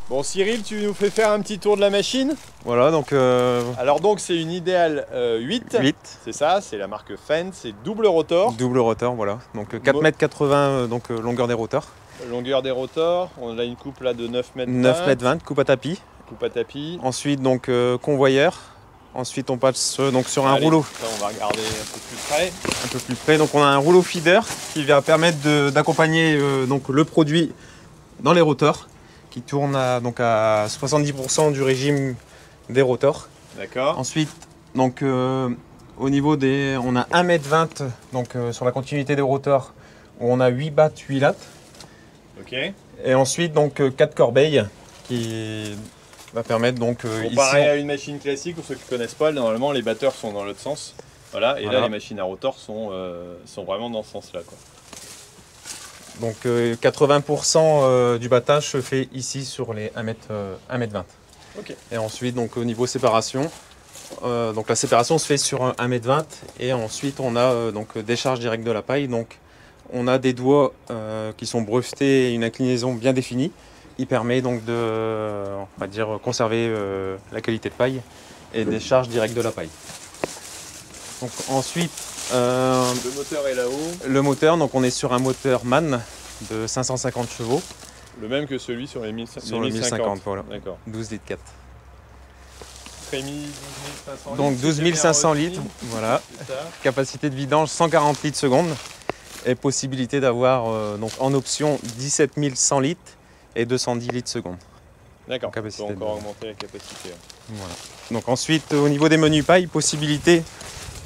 Bon Cyril, tu nous fais faire un petit tour de la machine. Voilà, donc Alors donc c'est une Ideal 8, 8, c'est ça, c'est la marque Fendt, c'est double rotor. double rotor, voilà. Donc 4,80 m donc longueur des rotors. Longueur des rotors, on a une coupe là de 9,20 m. 9,20 m, coupe à tapis. Coupe à tapis. Ensuite donc convoyeur. Ensuite on passe donc sur un rouleau. Ça, on va regarder un peu plus près. Un peu plus près, donc on a un rouleau feeder qui va permettre d'accompagner donc le produit dans les rotors, qui tourne donc à 70% du régime des rotors. D'accord. Ensuite, donc au niveau des, on a 1,20 m donc sur la continuité des rotors, où on a 8 battes, 8 lattes. Ok. Et ensuite donc 4 corbeilles qui va permettre donc comparé à une machine classique, pour ceux qui ne connaissent pas, normalement les batteurs sont dans l'autre sens. Voilà, et voilà. Là les machines à rotor sont vraiment dans ce sens-là, quoi. Donc 80% du battage se fait ici sur les 1,20 m. Okay. Et ensuite, donc, au niveau séparation, donc la séparation se fait sur 1,20 m et ensuite on a donc décharge directe de la paille. Donc on a des doigts qui sont brevetés et une inclinaison bien définie qui permet donc de on va dire, conserver la qualité de paille et décharge directe de la paille. Donc ensuite, le moteur est là-haut. Le moteur, donc on est sur un moteur MAN de 550 chevaux. Le même que celui sur les 1050. Sur le 1050, voilà. D'accord. 12 litres 4. Trémi 12 500 litres. Donc 12 500 litres, voilà. Capacité de vidange 140 litres seconde. Et possibilité d'avoir donc en option 17 100 litres et 210 litres seconde. D'accord, on peut encore augmenter la capacité. Voilà. Donc ensuite, au niveau des menus paille, possibilité.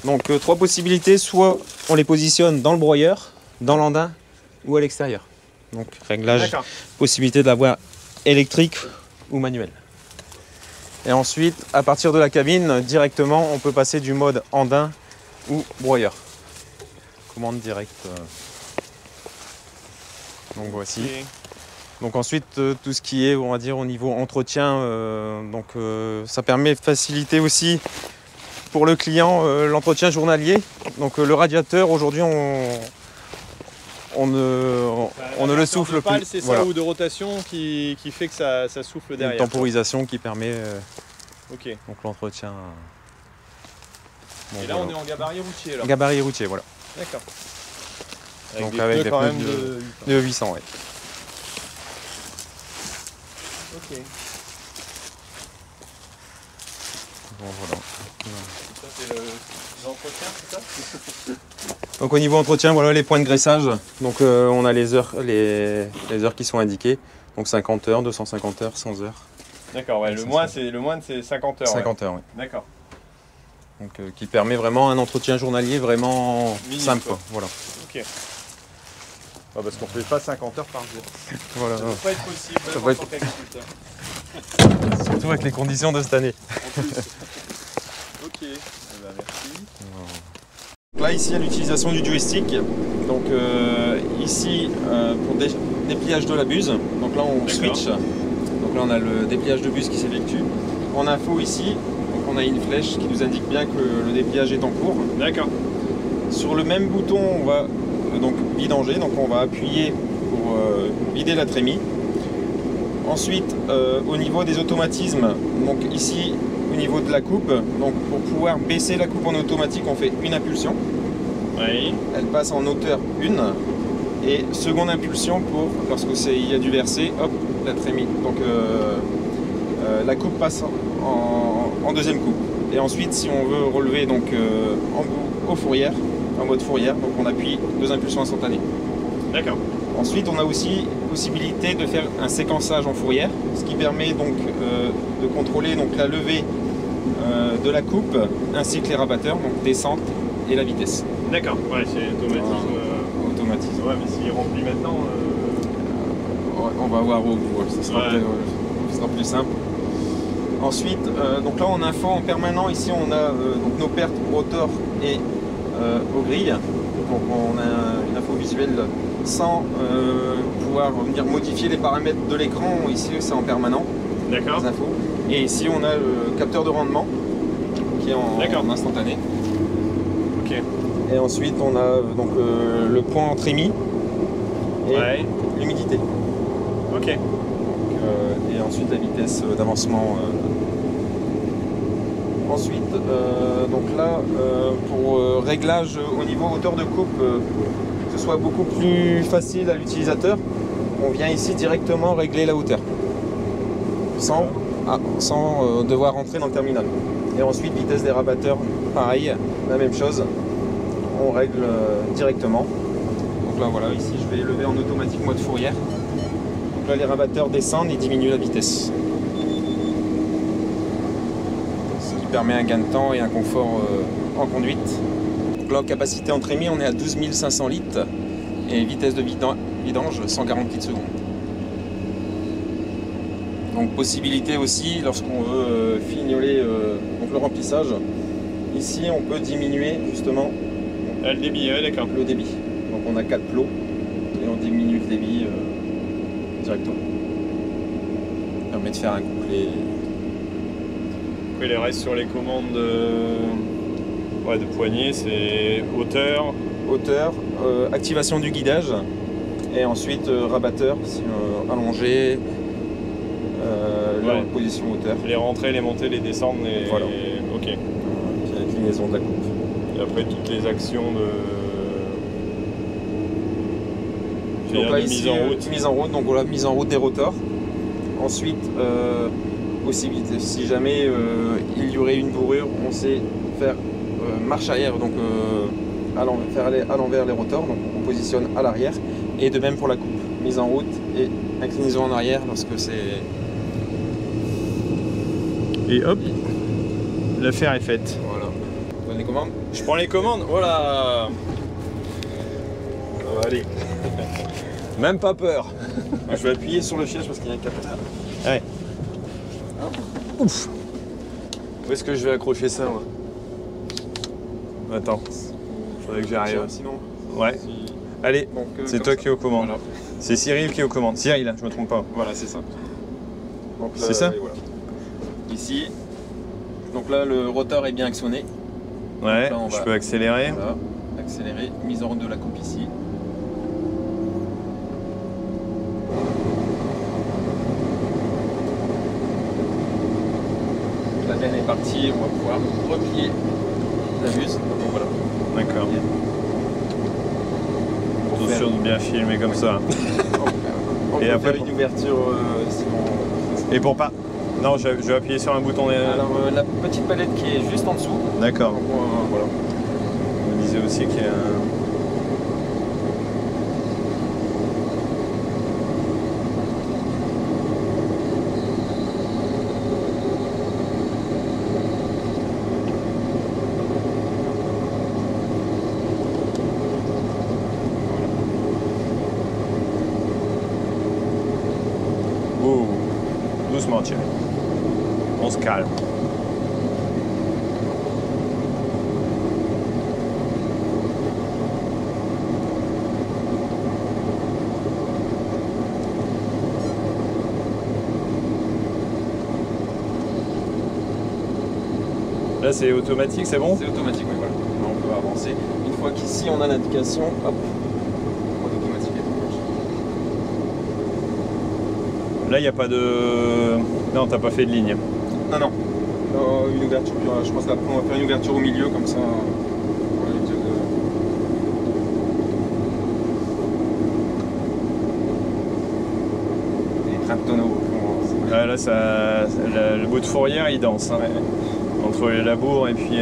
Donc 3 possibilités, soit on les positionne dans le broyeur, dans l'andin ou à l'extérieur. Donc réglage, possibilité d'avoir électrique ou manuel. Et ensuite, à partir de la cabine, directement, on peut passer du mode andin ou broyeur. Commande directe. Donc voici. Okay. Donc ensuite, tout ce qui est, on va dire, au niveau entretien, ça permet de faciliter aussi pour le client l'entretien journalier. Donc le radiateur, aujourd'hui, on ne le souffle plus. C'est ça, ou de rotation qui fait que ça souffle derrière. Une temporisation qui permet donc l'entretien. Et là, on est en gabarit routier. Là. Gabarit routier, voilà. D'accord. Donc avec des pneus de 800, oui. Ok. Bon, voilà. Ça, c'est l'entretien, c'est ça? Donc au niveau entretien, voilà les points de graissage. Donc on a les heures qui sont indiquées. Donc 50 heures, 250 heures, 100 heures. D'accord, ouais, le moine c'est 50 heures. 50 heures, oui. D'accord. Donc qui permet vraiment un entretien journalier vraiment simple, quoi. Voilà. Ok. Ah, parce qu'on ne fait pas 50 heures par jour. Voilà. Ça ne peut pas être possible, même en tant qu'agriculteur. Surtout avec les conditions de cette année. En plus. Ok, merci. Là ici, il y a l'utilisation du joystick. Donc ici, pour dépliage de la buse. Donc là, on switch. Donc là, on a le dépliage de buse qui s'effectue. En info ici, donc on a une flèche qui nous indique bien que le dépliage est en cours. D'accord. Sur le même bouton, on va donc vidanger. Donc on va appuyer pour vider la trémie. Ensuite, au niveau des automatismes, donc ici, au niveau de la coupe, donc pour pouvoir baisser la coupe en automatique, on fait une impulsion. Oui. Elle passe en hauteur 1 et seconde impulsion pour lorsqu'il y a du versé, hop, la trémie. Donc la coupe passe en deuxième coupe. Et ensuite, si on veut relever donc au fourrière, en mode fourrière, donc on appuie 2 impulsions instantanées. D'accord. Ensuite, on a aussi possibilité de faire un séquençage en fourrière, ce qui permet donc de contrôler donc la levée de la coupe ainsi que les rabatteurs, donc descente et la vitesse. D'accord, ouais, c'est automatisme. Automatisme. Ouais, mais s'il remplit maintenant. On va voir au bout, ça sera plus simple. Ensuite, donc là en info en permanent, ici on a donc nos pertes rotor et aux grilles. Donc on a une info visuelle sans pouvoir venir modifier les paramètres de l'écran. Ici c'est en permanent. D'accord. Et ici on a le capteur de rendement qui est en instantané. Ok. Et ensuite on a donc le point en trémie et ouais. l'humidité. Ok. Donc et ensuite la vitesse d'avancement. Ensuite, donc là, pour réglage au niveau hauteur de coupe, que ce soit beaucoup plus facile à l'utilisateur, on vient ici directement régler la hauteur, sans devoir rentrer dans le terminal. Et ensuite, vitesse des rabatteurs, pareil, la même chose, on règle directement. Donc là, voilà, ici, je vais lever en automatique mode fourrière. Donc là, les rabatteurs descendent et diminuent la vitesse. Permet un gain de temps et un confort en conduite. Donc là, en capacité entre émis, on est à 12 500 litres et vitesse de vidange 140 litres secondes. Donc possibilité aussi, lorsqu'on veut fignoler donc le remplissage, ici on peut diminuer justement le débit, d'accord. Le débit. Donc on a 4 plots et on diminue le débit directement. Ça permet de faire un couplet. Les restes sur les commandes de poignée, c'est hauteur, activation du guidage et ensuite rabatteur, allongé, la position hauteur. Les rentrées, les montées, les descentes, voilà. Ok. C'est l'inclinaison de la coupe. Et après toutes les actions donc là, ici, mise en route, donc voilà, mise en route des rotors. Ensuite, possibilité, si jamais il y aurait une bourrure, on sait faire marche arrière, donc faire aller à l'envers les rotors, donc on positionne à l'arrière, et de même pour la coupe, mise en route et inclinaison en arrière lorsque c'est... Et hop, l'affaire est faite. Voilà. On donne les commandes. Je prends les commandes, voilà. Allez. Même pas peur. Je vais appuyer sur le siège parce qu'il y a un capteur. Ouais. Ouf. Où est-ce que je vais accrocher ça, moi? Attends, faudrait que j'arrive. Sinon. Ouais. Allez, c'est toi qui es aux commandes. Voilà. C'est Cyril qui est aux commandes. Cyril, je me trompe pas. Voilà, c'est ça. C'est ça. Voilà. Ici, donc là, le rotor est bien actionné. Ouais, je peux accélérer. Voilà, accélérer, mise en route de la coupe ici. La veine est partie, on va pouvoir replier la buse. Donc voilà. D'accord. Attention de bien filmer comme ça. On et après, faire une ouverture sinon. Et pour pas. Non, je vais appuyer sur un bouton. Alors la petite palette qui est juste en dessous. D'accord. Voilà. On me disait aussi qu'il y a un. Doucement, tiens. On se calme. Là, c'est automatique, c'est bon? C'est automatique, oui, voilà. Là, on peut avancer. Une fois qu'ici, on a l'indication, hop, mode automatique est enclenché. Là, il n'y a pas de... Non, t'as pas fait de ligne. Non, non. Une ouverture, je pense qu'après, on va faire une ouverture au milieu, comme ça. Les trappes tonneaux. Ah, là, le bout de fourrière, il danse. Hein. Ouais. Entre les labours et puis...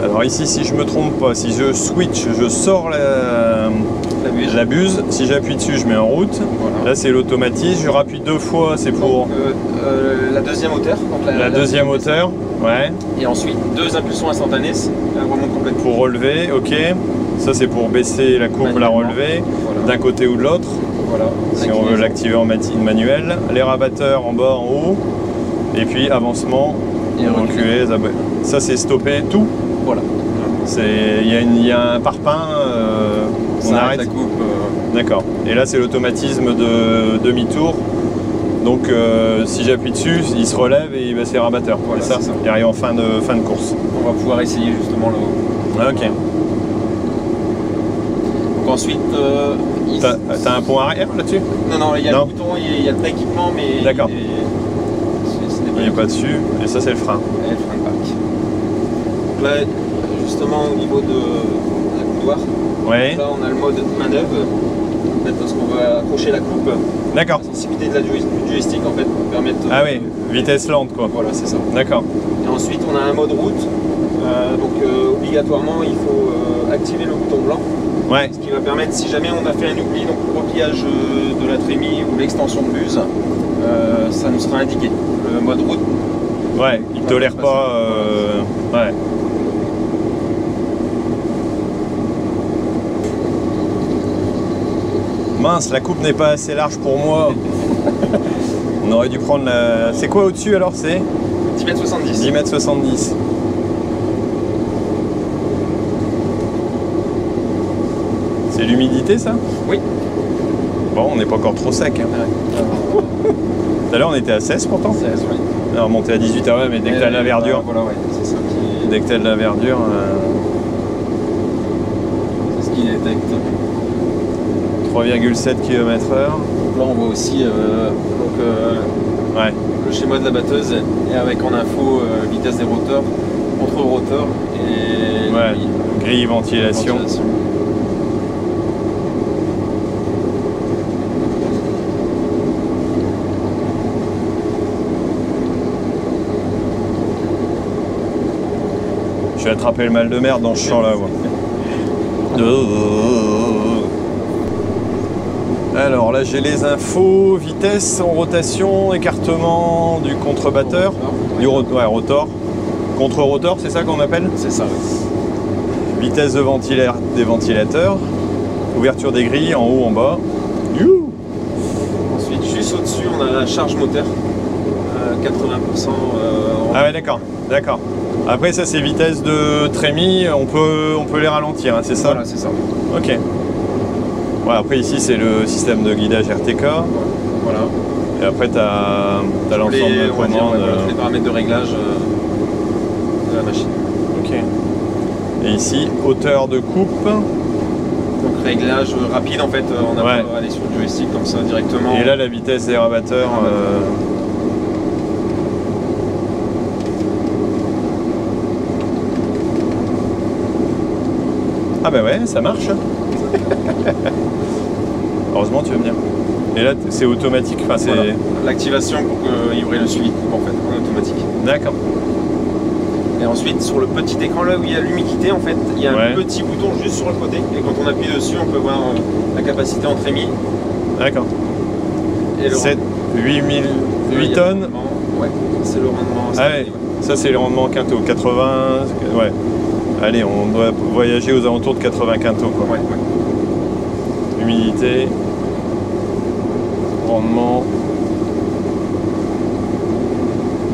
Alors ici, si je me trompe pas, si je switch, je sors la buse. Si j'appuie dessus, je mets en route. Voilà. Là, c'est l'automatisme. Je rappuie 2 fois, c'est pour... la deuxième hauteur. Donc la deuxième hauteur, ouais. Et ensuite, 2 impulsions instantanées. La remonte complète. Pour relever, ok. Ça, c'est pour baisser la courbe, la relever, voilà. D'un côté ou de l'autre. Voilà. Si on veut l'activer en manuel. Les rabatteurs en bas, en haut. Et puis, avancement. Et reculer. Ça, c'est stopper tout. Voilà. Il y a un parpaing, on arrête la coupe. D'accord. Et là, c'est l'automatisme de demi-tour. Donc, si j'appuie dessus, il se relève et il va se faire rabatteur. Voilà, c'est ça. Il arrive en fin de course. On va pouvoir essayer justement le haut. Ah, ok. Donc ensuite, T'as un pont arrière là-dessus? Non, il y a le bouton, il y a le pré-équipement, mais d'accord. Il n'est pas dessus, et ça c'est le frein. Et le frein de parc. Donc là, justement, au niveau de la coudoir, ouais. Là on a le mode manœuvre, en fait, parce qu'on va accrocher la coupe. D'accord. La sensibilité de la joystick en fait pour permettre. Ah oui, vitesse lente quoi. Voilà, c'est ça. D'accord. Et ensuite on a un mode route, donc obligatoirement il faut activer le bouton blanc. Ouais. Ce qui va permettre, si jamais on a fait un oubli, donc le repliage de la trémie ou l'extension de buse, ça nous sera indiqué. Le mode route. Ouais, il tolère pas. Ouais. Mince, la coupe n'est pas assez large pour moi. On aurait dû prendre la. C'est quoi au-dessus alors? C'est 10,70 m. 10,70 m. C'est l'humidité ça? Oui. Bon, on n'est pas encore trop sec. Hein. Ouais. Tout à l'heure on était à 16 pourtant. 16, oui. On remontait à 18, ah ouais, mais dès que tu as de la verdure. Voilà, ouais, c'est ça qui... Dès que tu as de la verdure. C'est ce qu'il détecte. 3,7 km/h. Là on voit aussi ouais. Le schéma de la batteuse et avec en info vitesse des roteurs, contre-rotor et ouais. Grille ventilation. Je vais attraper le mal de mer dans ce champ-là. Alors là, j'ai les infos, vitesse en rotation, écartement du contre-batteur, du rotor, contre-rotor, c'est ça qu'on appelle? C'est ça. Vitesse de des ventilateurs, ouverture des grilles en haut, en bas. Ensuite, juste au-dessus, on a la charge moteur, 80%. Ah ouais, d'accord, d'accord. Après ça c'est vitesse de trémie, on peut les ralentir, hein, c'est ça? Voilà, c'est ça. Ok. Ouais, après ici c'est le système de guidage RTK. Voilà. Et après tu as l'ensemble de commandes. Les paramètres de réglage de la machine. Ok. Et ici, hauteur de coupe. Donc réglage rapide en fait, on a pas aller sur le joystick comme ça directement. Et là la vitesse des rabatteurs. Ah bah ouais, ça marche. Heureusement tu veux venir. Et là c'est automatique, enfin c'est... Voilà. L'activation pour qu'il y aurait le suivi de coupe en fait, en automatique. D'accord. Et ensuite sur le petit écran là où il y a l'humidité en fait, il y a un petit bouton juste sur le côté. Et quand on appuie dessus on peut voir la capacité en trémie. D'accord. Et le 8 tonnes. Ouais, c'est le rendement. Ah ouais, ça c'est le rendement quinto, 80... Ouais. Allez, on doit voyager aux alentours de 80 quintaux quoi. Ouais. Humidité, rendement.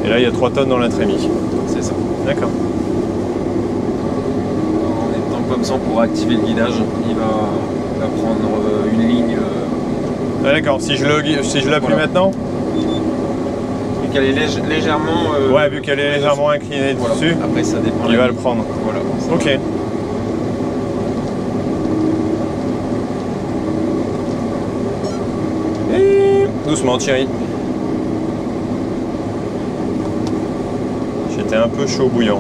Et là il y a 3 tonnes dans la trémie. C'est ça. D'accord. En étant comme ça pour activer le guidage, il va prendre une ligne. Ah, d'accord, si je l'appuie maintenant? Vu qu'elle est légèrement. Ouais, vu qu'elle est légèrement inclinée dessus. Après ça dépend. Il va le prendre. Voilà. Ok. Et doucement Thierry. J'étais un peu chaud bouillant.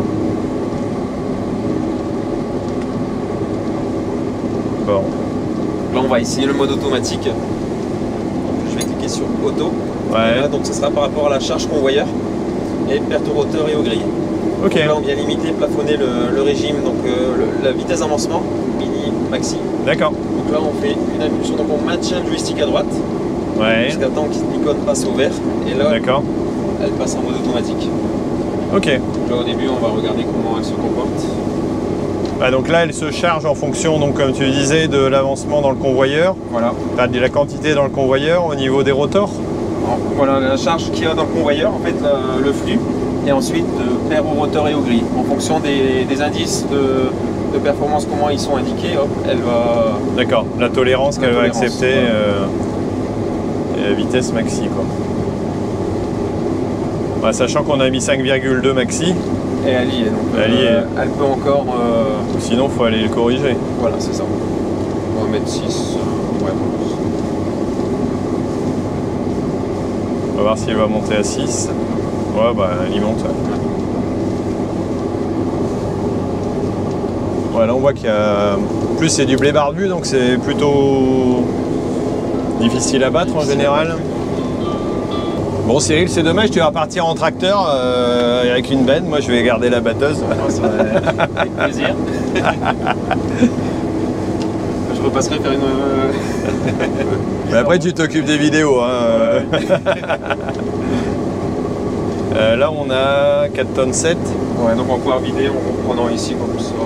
Bon. Là on va essayer le mode automatique. Je vais cliquer sur auto. Ouais. Là, donc ce sera par rapport à la charge convoyeur et perte au roteur et aux grilles. Ok. Donc là on vient limiter, plafonner le régime, donc la vitesse d'avancement, mini, maxi. D'accord. Donc là on fait une impulsion, donc on maintient le joystick à droite. Ouais. Jusqu'à temps que l'icône passe au vert. Et là elle passe en mode automatique. Ok. Donc là au début on va regarder comment elle se comporte. Ah, donc là elle se charge en fonction, donc comme tu disais, de l'avancement dans le convoyeur. Voilà. De la quantité dans le convoyeur au niveau des rotors. Alors, voilà la charge qu'il y a dans le convoyeur, en fait le flux. Et ensuite paire au roteur et aux grilles. En fonction des indices de performance, comment ils sont indiqués, hop, elle va... D'accord, la tolérance qu'elle va accepter et la vitesse maxi quoi. Bah, sachant qu'on a mis 5,2 maxi. Et elle y est, donc elle peut encore... Sinon il faut aller le corriger. Voilà, c'est ça. On va mettre 6. Ouais. Ouais, On va voir s'il va monter à 6. Ouais, bah il monte. Ouais, là on voit qu'il y a... En plus c'est du blé barbu, donc c'est plutôt difficile à battre en général. Bon Cyril, c'est dommage, tu vas partir en tracteur avec une benne, moi je vais garder la batteuse. avec plaisir. Je repasserai faire une... Mais après tu t'occupes des vidéos. Hein. Là on a 4 tonnes 7. Ouais, donc on va pouvoir vider en prenant ici comme ça sera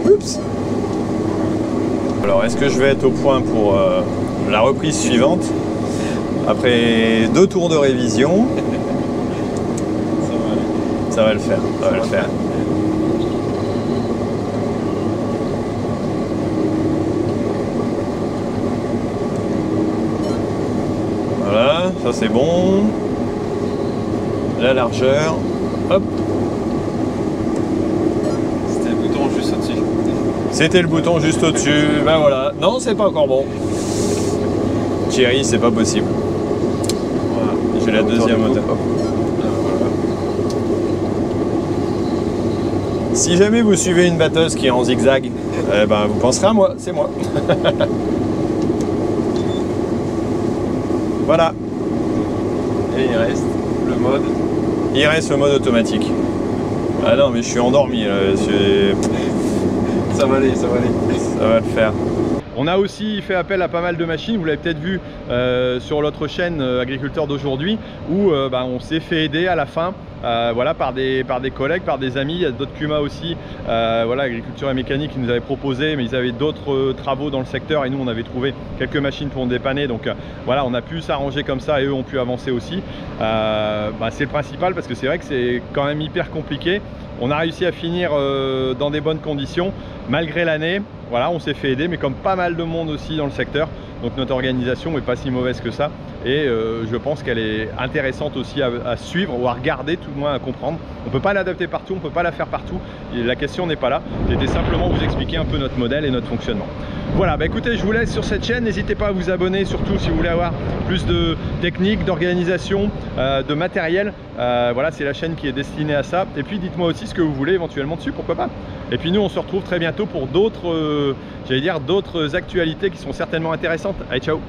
peut-être... Oups. Alors est-ce que je vais être au point pour la reprise suivante? Après 2 tours de révision, ça va le faire. Ça va le faire. Voilà, ça c'est bon. La largeur, hop. C'était le bouton juste au-dessus. C'était le bouton juste au-dessus. Ben voilà. Non, c'est pas encore bon. Thierry, c'est pas possible. Voilà. J'ai la deuxième moteur. Si jamais vous suivez une batteuse qui est en zigzag, eh ben vous penserez à moi, c'est moi. Voilà. Et il reste le mode. Il reste le mode automatique. Ah non, mais je suis endormi là. Ça va aller, ça va aller. Ça va le faire. On a aussi fait appel à pas mal de machines, vous l'avez peut-être vu sur l'autre chaîne Agriculteurs d'aujourd'hui, où on s'est fait aider à la fin voilà, par des collègues, par des amis. Il y a d'autres CUMA aussi, voilà, Agriculture et Mécanique qui nous avaient proposé, mais ils avaient d'autres travaux dans le secteur et nous on avait trouvé quelques machines pour nous dépanner. Donc voilà, on a pu s'arranger comme ça et eux ont pu avancer aussi. C'est le principal parce que c'est vrai que c'est quand même hyper compliqué. On a réussi à finir dans des bonnes conditions malgré l'année. Voilà, on s'est fait aider, mais comme pas mal de monde aussi dans le secteur. Donc notre organisation n'est pas si mauvaise que ça. Et je pense qu'elle est intéressante aussi à suivre ou à regarder, tout le moins à comprendre. On ne peut pas l'adapter partout, on ne peut pas la faire partout. Et la question n'est pas là. J'étais simplement vous expliquer un peu notre modèle et notre fonctionnement. Voilà, bah écoutez, je vous laisse sur cette chaîne. N'hésitez pas à vous abonner, surtout si vous voulez avoir plus de techniques, d'organisation, de matériel. Voilà, c'est la chaîne qui est destinée à ça. Et puis dites-moi aussi ce que vous voulez éventuellement dessus, pourquoi pas. Et puis nous, on se retrouve très bientôt pour d'autres, j'allais dire, d'autres actualités qui sont certainement intéressantes. Allez, ciao!